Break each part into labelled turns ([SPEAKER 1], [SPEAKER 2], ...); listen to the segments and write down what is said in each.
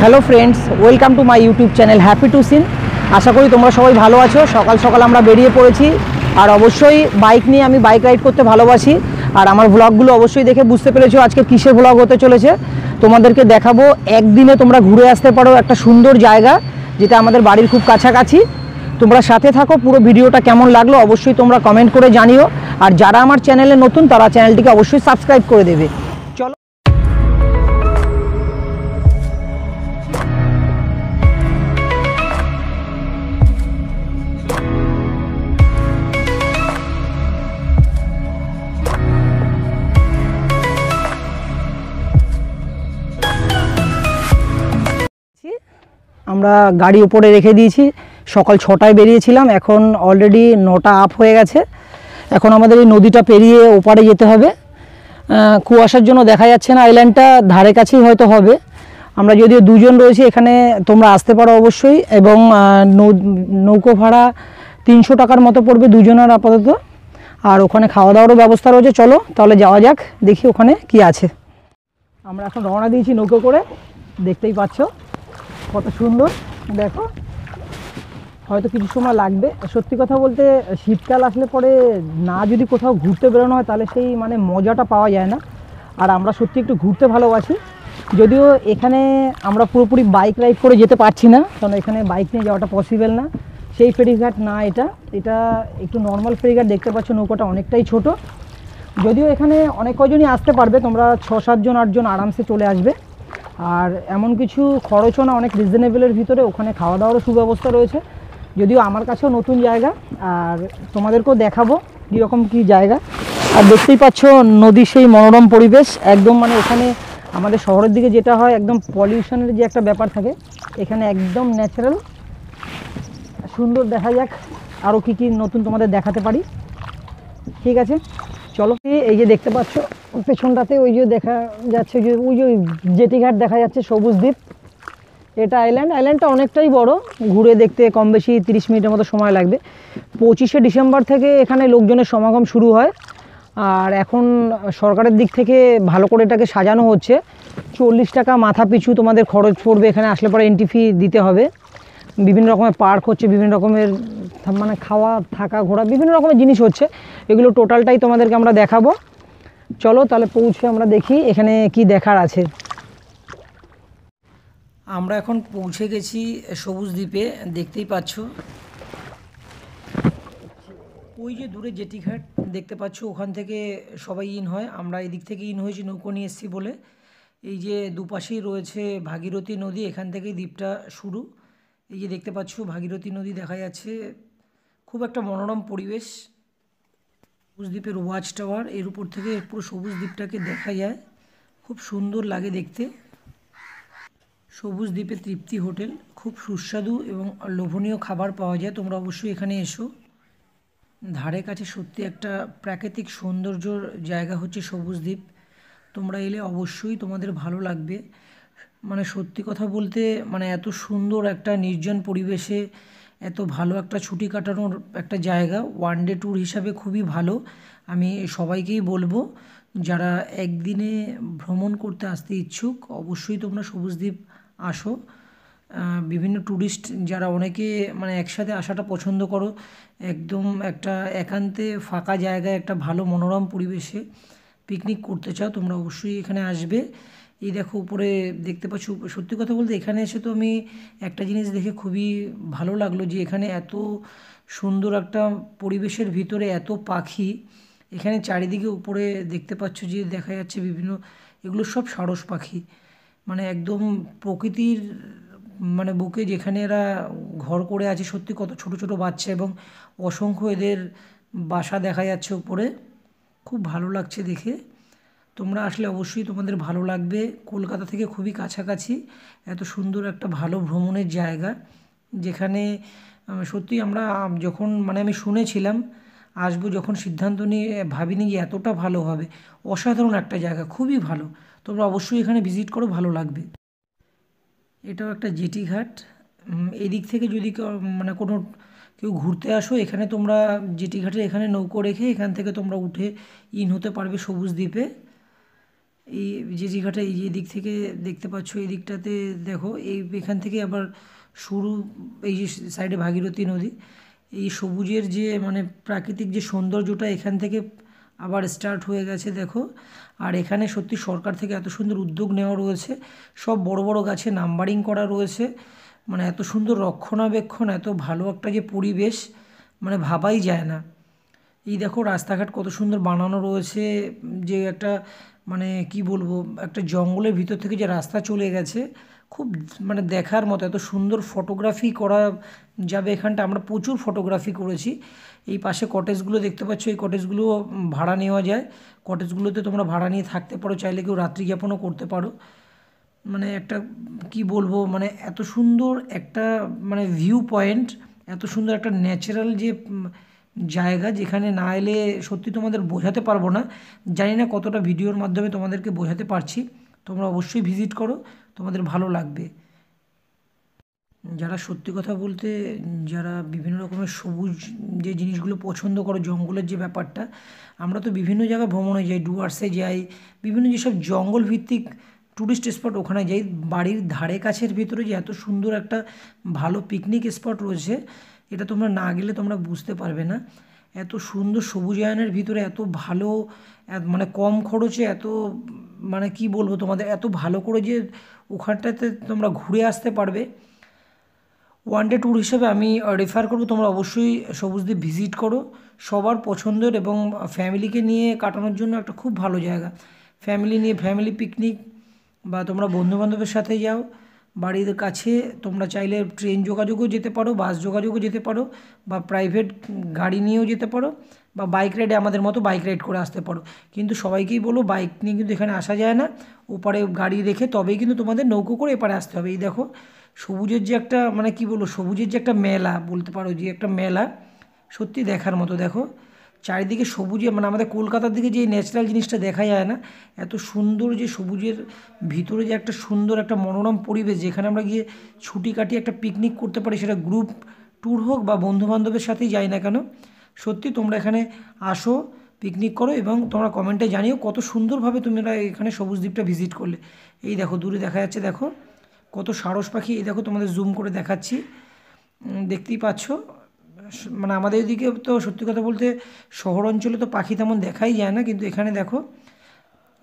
[SPEAKER 1] Hello friends, welcome to my YouTube channel happy to seen. আশা করি তোমরা সবাই ভালো আছো। সকাল সকাল আমরা বেরিয়ে পড়েছি, আর অবশ্যই বাইক নিয়ে আমি বাইক রাইড করতে ভালোবাসি। আর আমার ব্লগগুলো অবশ্যই দেখে বুঝতে পেরেছো আজকে কিসের ব্লগ হতে চলেছে। তোমাদেরকে দেখাবো একদিনে তোমরা ঘুরে আসতে পারো একটা সুন্দর জায়গা, যেটা আমাদের বাড়ির খুব কাছাকাছি। তোমরা সাথে থাকো, পুরো ভিডিওটা কেমন লাগলো অবশ্যই তোমরা কমেন্ট করে জানিও। আর যারা আমার চ্যানেলে নতুন তারা চ্যানেলটিকে অবশ্যই সাবস্ক্রাইব করে দেবে। চলো আমরা গাড়ি উপরে রেখে দিয়েছি। সকাল 6টায় বেরিয়েছিলাম, এখন অলরেডি 9টা আপ হয়ে গেছে। এখন আমাদের এই নদীটা পেরিয়ে ওপারে যেতে হবে। কুয়াশার জন্য দেখা যাচ্ছে না, আইল্যান্ডটা ধারে কাছেই হয়তো হবে। আমরা যদিও দুজন রয়েছি এখানে, তোমরা আসতে পারো অবশ্যই। এবং নৌকো ভাড়া 300 টাকার মতো পড়বে দুজনের আপাতত। আর ওখানে খাওয়া দাওয়ারও ব্যবস্থা রয়েছে। চলো তাহলে যাওয়া যাক, দেখি ওখানে কি আছে। আমরা এখন রওনা দিয়েছি নৌকো করে, দেখতেই পাচ্ছ কত সুন্দর। দেখো, হয়তো কিছু সময় লাগবে। সত্যি কথা বলতে শীতকাল আসলে পরে না যদি কোথাও ঘুরতে বেরোনো হয় তাহলে সেই মানে মজাটা পাওয়া যায় না। আর আমরা সত্যি একটু ঘুরতে ভালোবাসি। যদিও এখানে আমরা পুরোপুরি বাইক রাইড করে যেতে পারছি না, কারণ এখানে বাইক নিয়ে যাওয়াটা পসিবল না। সেই ফেরিঘাট না, এটা একটু নর্মাল ফেরিঘাট। দেখতে পাচ্ছ নৌকাটা অনেকটাই ছোট। যদিও এখানে অনেক কজনই আসতে পারবে, তোমরা 6-7 জন 8 জন আরামসে চলে আসবে। আর এমন কিছু খরচও না, অনেক রিজনেবলের ভিতরে। ওখানে খাওয়া দাওয়ারও সুব্যবস্থা রয়েছে। যদিও আমার কাছেও নতুন জায়গা, আর তোমাদেরকেও দেখাবো কীরকম কী জায়গা। আর দেখতেই পাচ্ছ নদীর সেই মনোরম পরিবেশ একদম। মানে এখানে আমাদের শহরের দিকে যেটা হয় একদম পলিউশনের যে একটা ব্যাপার থাকে, এখানে একদম ন্যাচারাল সুন্দর। দেখা যাক আরও কী কী নতুন তোমাদের দেখাতে পারি। ঠিক আছে, চলো। এই যে দেখতে পাচ্ছ পেছনটাতে ওই যে দেখা যাচ্ছে, যে ওই যে জেটিঘাট দেখা যাচ্ছে, সবুজ দ্বীপ। এটা আইল্যান্ডটা অনেকটাই বড়। ঘুরে দেখতে কম বেশি 30 মিনিটের মতো সময় লাগবে। 25শে ডিসেম্বর থেকে এখানে লোকজনের সমাগম শুরু হয়। আর এখন সরকারের দিক থেকে ভালো করে এটাকে সাজানো হচ্ছে। 40 টাকা মাথা পিছু তোমাদের খরচ পড়বে। এখানে আসলে পরে এন্ট্রি ফি দিতে হবে। বিভিন্ন রকমের পার্ক হচ্ছে, বিভিন্ন রকমের মানে খাওয়া থাকা ঘোরা বিভিন্ন রকমের জিনিস হচ্ছে। এগুলো টোটালটাই তোমাদেরকে আমরা দেখাবো। চলো তাহলে পৌঁছে আমরা দেখি এখানে কি দেখার আছে। আমরা এখন পৌঁছে গেছি সবুজ দ্বীপে, দেখতেই পাচ্ছ। ওই যে দূরে জেটিঘাট দেখতে পাচ্ছ, ওখান থেকে সবাই ইন হয়। আমরা এদিক থেকে ইন হয়েছি নৌকো নিয়ে এসেছি বলে। এই যে দুপাশেই রয়েছে ভাগীরথী নদী, এখান থেকেই দ্বীপটা শুরু। এই যে দেখতে পাচ্ছ ভাগীরথী নদী দেখা যাচ্ছে। খুব একটা মনোরম পরিবেশ। সবুজ দ্বীপের ওয়াচ টাওয়ার, এর উপর থেকে পুরো সবুজ দ্বীপটাকে দেখা যায়। খুব সুন্দর লাগে দেখতে। সবুজ দ্বীপে তৃপ্তি হোটেল, খুব সুস্বাদু এবং লোভনীয় খাবার পাওয়া যায়। তোমরা অবশ্যই এখানে এসো। ধারে কাছে সত্যি একটা প্রাকৃতিক সৌন্দর্যর জায়গা হচ্ছে সবুজ দ্বীপ। তোমরা এলে অবশ্যই তোমাদের ভালো লাগবে। মানে সত্যি কথা বলতে মানে এত সুন্দর একটা নির্জন পরিবেশে এত ভালো একটা ছুটি কাটানোর একটা জায়গা, ওয়ান ডে ট্যুর হিসাবে খুবই ভালো। আমি সবাইকেই বলবো যারা একদিনে ভ্রমণ করতে আসতে ইচ্ছুক অবশ্যই তোমরা সবুজ দ্বীপ আসো। বিভিন্ন ট্যুরিস্ট যারা অনেকে মানে একসাথে আসাটা পছন্দ করো, একদম একটা একান্তে ফাঁকা জায়গায় একটা ভালো মনোরম পরিবেশে পিকনিক করতে চাও, তোমরা অবশ্যই এখানে আসবে। এই দেখো উপরে দেখতে পাচ্ছ। সত্যি কথা বলতে এখানে এসে তো আমি একটা জিনিস দেখে খুবই ভালো লাগলো, যে এখানে এত সুন্দর একটা পরিবেশের ভিতরে এত পাখি। এখানে চারিদিকে উপরে দেখতে পাচ্ছ যে দেখা যাচ্ছে বিভিন্ন, এগুলো সব সারস পাখি। মানে একদম প্রকৃতির মানে বুকে যেখানে এরা ঘর করে আছে। সত্যি কত ছোট ছোট বাচ্চা এবং অসংখ্য এদের বাসা দেখা যাচ্ছে উপরে। খুব ভালো লাগছে দেখে। তোমরা আসলে অবশ্যই তোমাদের ভালো লাগবে। কলকাতা থেকে খুবই কাছাকাছি, এত সুন্দর একটা ভালো ভ্রমণের জায়গা, যেখানে সত্যি আমরা যখন মানে আমি শুনেছিলাম আসবো, যখন সিদ্ধান্ত নিয়ে ভাবিনি যে এতটা ভালো হবে। অসাধারণ একটা জায়গা, খুবই ভালো। তোমরা অবশ্যই এখানে ভিজিট করো, ভালো লাগবে। এটাও একটা জেটিঘাট। এদিক থেকে যদি মানে কোনো কেউ ঘুরতে আসো, এখানে তোমরা জেটিঘাটে এখানে নৌকো রেখে এখান থেকে তোমরা উঠে ইন হতে পারবে সবুজ দ্বীপে। এই জেটিঘাটে এই যে দিক থেকে দেখতে পাচ্ছ, এই দিকটাতে দেখো, এখান থেকে আবার শুরু, এই যে সাইডে ভাগীরথী নদী, এই সবুজের যে মানে প্রাকৃতিক যে সৌন্দর্যটা এখান থেকে আবার স্টার্ট হয়ে গেছে দেখো। আর এখানে সত্যি সরকার থেকে এত সুন্দর উদ্যোগ নেওয়া রয়েছে, সব বড় বড় গাছে নাম্বারিং করা রয়েছে, মানে এত সুন্দর রক্ষণাবেক্ষণ, এত ভালো একটা যে পরিবেশ, মানে ভাবাই যায় না। এই দেখো রাস্তাঘাট কত সুন্দর বানানো রয়েছে, যে একটা মানে কি বলবো, একটা জঙ্গলের ভিতর থেকে যে রাস্তা চলে গেছে, খুব মানে দেখার মতো, এত সুন্দর ফটোগ্রাফি করা যাবে এখানটা। আমরা প্রচুর ফটোগ্রাফি করেছি। এই পাশে কটেজগুলো দেখতে পাচ্ছ, এই কটেজগুলো ভাড়া নেওয়া যায়। কটেজগুলোতে তোমরা ভাড়া নিয়ে থাকতে পারো, চাইলে কেউ রাত্রি যাপনও করতে পারো। মানে একটা কি বলবো, মানে এত সুন্দর একটা মানে ভিউ পয়েন্ট, এত সুন্দর একটা ন্যাচারাল যে জায়গা, যেখানে না এলে সত্যি তোমাদের বোঝাতে পারবো না। জানি না কতটা ভিডিওর মাধ্যমে তোমাদেরকে বোঝাতে পারছি। তোমরা অবশ্যই ভিজিট করো, তোমাদের ভালো লাগবে। যারা সত্যি কথা বলতে, যারা বিভিন্ন রকমের সবুজ যে জিনিসগুলো পছন্দ করো, জঙ্গলের যে ব্যাপারটা, আমরা তো বিভিন্ন জায়গায় ভ্রমণে যাই, ডুয়ার্সে যাই, বিভিন্ন যেসব জঙ্গল ভিত্তিক ট্যুরিস্ট স্পট ওখানে যাই। বাড়ির ধারে কাছের ভিতরে যে এত সুন্দর একটা ভালো পিকনিক স্পট রয়েছে, এটা তোমরা না গেলে তোমরা বুঝতে পারবে না। এত সুন্দর সবুজায়নের ভিতরে এত ভালো, মানে কম খরচে এত মানে কি বলবো তোমাদের, এত ভালো করে যে ওখানটাতে তোমরা ঘুরে আসতে পারবে। ওয়ান ডে ট্যুর হিসেবে আমি রেফার করবো, তোমরা অবশ্যই সবুজদ্বীপ ভিজিট করো। সবার পছন্দের এবং ফ্যামিলিকে নিয়ে কাটানোর জন্য একটা খুব ভালো জায়গা। ফ্যামিলি নিয়ে ফ্যামিলি পিকনিক, বা তোমরা বন্ধুবান্ধবের সাথে যাও, বাড়ির কাছে তোমরা চাইলে ট্রেন যোগাযোগও যেতে পারো, বাস যোগাযোগও যেতে পারো, বা প্রাইভেট গাড়ি নিয়েও যেতে পারো, বা বাইক রাইডে আমাদের মতো বাইক রাইড করে আসতে পারো। কিন্তু সবাইকেই বলো, বাইক নিয়ে কিন্তু এখানে আসা যায় না, ওপারে গাড়ি রেখে তবেই কিন্তু তোমাদের নৌকো করে এপারে আসতে হবে। এই দেখো সবুজের যে একটা মানে কি বলবো, সবুজের যে একটা মেলা বলতে পারো, যে একটা মেলা সত্যি দেখার মতো। দেখো চারিদিকে সবুজে, মানে আমাদের কলকাতার দিকে যে ন্যাচারাল জিনিসটা দেখা যায় না, এত সুন্দর যে সবুজের ভিতরে যে একটা সুন্দর একটা মনোরম পরিবেশ, যেখানে আমরা গিয়ে ছুটি কাটিয়ে একটা পিকনিক করতে পারি, সেটা গ্রুপ ট্যুর হোক বা বন্ধুবান্ধবের সাথেই যাই না কেন। সত্যি তোমরা এখানে আসো, পিকনিক করো, এবং তোমরা কমেন্টে জানিও কত সুন্দরভাবে তোমরা এখানে সবুজ দ্বীপটা ভিজিট করলে। এই দেখো দূরে দেখা যাচ্ছে, দেখো কত সারস পাখি, এই দেখো তোমাদের জুম করে দেখাচ্ছি, দেখতেই পাচ্ছ। মানে আমাদের এদিকে তো সত্যি কথা বলতে শহর অঞ্চলে তো পাখি তেমন দেখাই যায় না, কিন্তু এখানে দেখো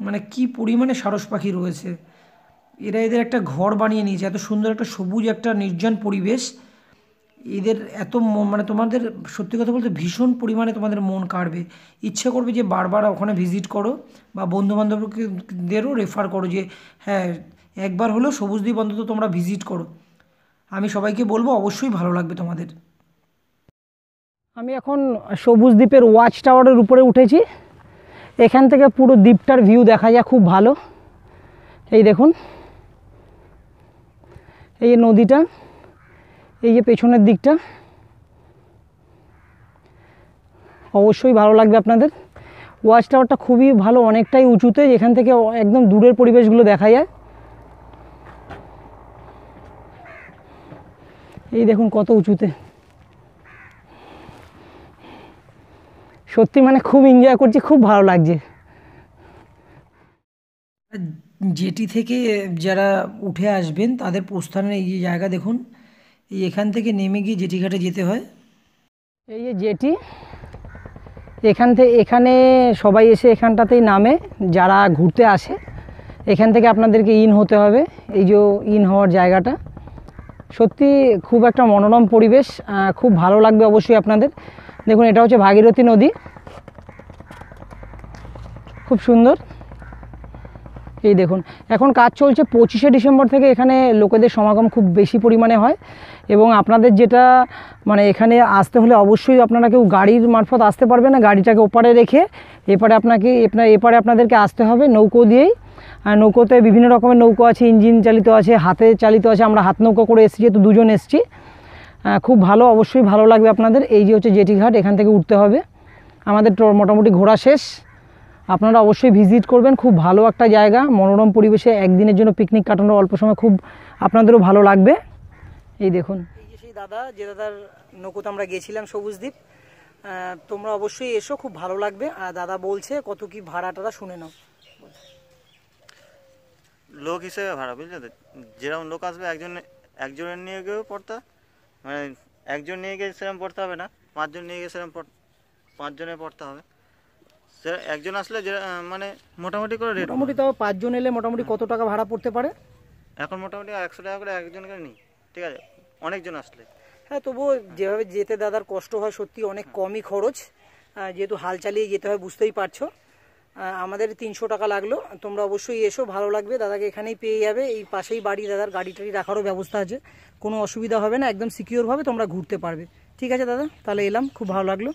[SPEAKER 1] মানে কি পরিমাণে সারস পাখি রয়েছে। এরা এদের একটা ঘর বানিয়ে নিয়েছে, এত সুন্দর একটা সবুজ একটা নির্জন পরিবেশ। এদের এত মানে তোমাদের সত্যি কথা বলতে ভীষণ পরিমাণে তোমাদের মন কাড়বে, ইচ্ছে করবে যে বারবার ওখানে ভিজিট করো, বা বন্ধুবান্ধবদেরও রেফার করো যে হ্যাঁ একবার হলেও সবুজদ্বীপ অন্তত তোমরা ভিজিট করো। আমি সবাইকে বলবো অবশ্যই ভালো লাগবে তোমাদের। আমি এখন সবুজ দ্বীপের ওয়াচ টাওয়ারের উপরে উঠেছি। এখান থেকে পুরো দ্বীপটার ভিউ দেখা যায় খুব ভালো। এই দেখুন, এই যে নদীটা, এই যে পেছনের দিকটা, অবশ্যই ভালো লাগবে আপনাদের। ওয়াচ টাওয়ারটা খুবই ভালো, অনেকটাই উঁচুতে, এখান থেকে একদম দূরের পরিবেশগুলো দেখা যায়। এই দেখুন কত উঁচুতে, সত্যি মানে খুব এনজয় করছি, খুব ভালো লাগছে। জেটি থেকে যারা উঠে আসবেন তাদের প্রস্থানের এই যে জায়গা দেখুন, এই এখান থেকে নেমে গিয়ে জেটি ঘাটে যেতে হয়। এই যে জেটি, এখানে সবাই এসে এখানটাতেই নামে, যারা ঘুরতে আসে। এখান থেকে আপনাদেরকে ইন হতে হবে, এই যে ইন হওয়ার জায়গাটা। সত্যি খুব একটা মনোরম পরিবেশ, খুব ভালো লাগবে অবশ্যই আপনাদের। দেখুন এটা হচ্ছে ভাগীরথী নদী, খুব সুন্দর। এই দেখুন এখন কাজ চলছে, 25শে ডিসেম্বর থেকে এখানে লোকেদের সমাগম খুব বেশি পরিমাণে হয়। এবং আপনাদের যেটা মানে এখানে আসতে হলে অবশ্যই আপনারা কেউ গাড়ির মারফত আসতে পারবে না, গাড়িটাকে ওপারে রেখে এপারে আপনাদেরকে আসতে হবে নৌকো দিয়েই। আর নৌকোতে বিভিন্ন রকমের নৌকো আছে, ইঞ্জিন চালিত আছে, হাতে চালিত আছে। আমরা হাত নৌকো করে এসেছি, যেহেতু দুজন এসেছি, খুব ভালো, অবশ্যই ভালো লাগবে আপনাদের। এই যে হচ্ছে জেটিঘাট, এখান থেকে উঠতে হবে। আমাদের মোটামুটি ঘোরা শেষ, আপনারা অবশ্যই ভিজিট করবেন। খুব ভালো একটা জায়গা, মনোরম পরিবেশে একদিনের জন্য পিকনিক কাটানো অল্প সময় খুব আপনাদেরও ভালো লাগবে। এই দেখুন, এই যে সেই দাদা, যে দাদার নৌকোতে আমরা গেছিলাম সবুজদ্বীপ, তোমরা অবশ্যই এসো, খুব ভালো লাগবে। আর দাদা বলছে কত কি ভাড়া টাড়া শুনে নাও।
[SPEAKER 2] লোক হিসেবে ভাড়া, বুঝলে তো? যেরকম লোক আসবে একজনের নিয়ে গিয়েও পড়তে, মানে একজন নিয়ে গিয়ে সেরকম পড়তে হবে না, 5 জন নিয়ে গিয়ে সেরকম 5 জনের পড়তে হবে। সে একজন আসলে যে মানে মোটামুটি করে রেট।
[SPEAKER 1] মোটামুটি তাও 5 জন এলে মোটামুটি কত টাকা ভাড়া পড়তে পারে?
[SPEAKER 2] এখন মোটামুটি 100 টাকা করে একজনকে নিই, ঠিক আছে, অনেকজন আসলে।
[SPEAKER 1] হ্যাঁ, তবুও যেভাবে যেতে দাদার কষ্ট হয় সত্যি অনেক কমই খরচ, যেহেতু হাল চালিয়ে যেতে হয় বুঝতেই পারছো। আমাদের 300 টাকা লাগলো। তোমরা অবশ্যই এসো, ভালো লাগবে, দাদাকে এখানেই পেয়ে যাবে, এই পাশেই বাড়ি, দাদার গাড়ি টাড়ি রাখারও ব্যবস্থা আছে, কোনো অসুবিধা হবে না, একদম সিকিওরভাবে তোমরা ঘুরতে পারবে। ঠিক আছে দাদা, তাহলে এলাম, খুব ভালো লাগলো।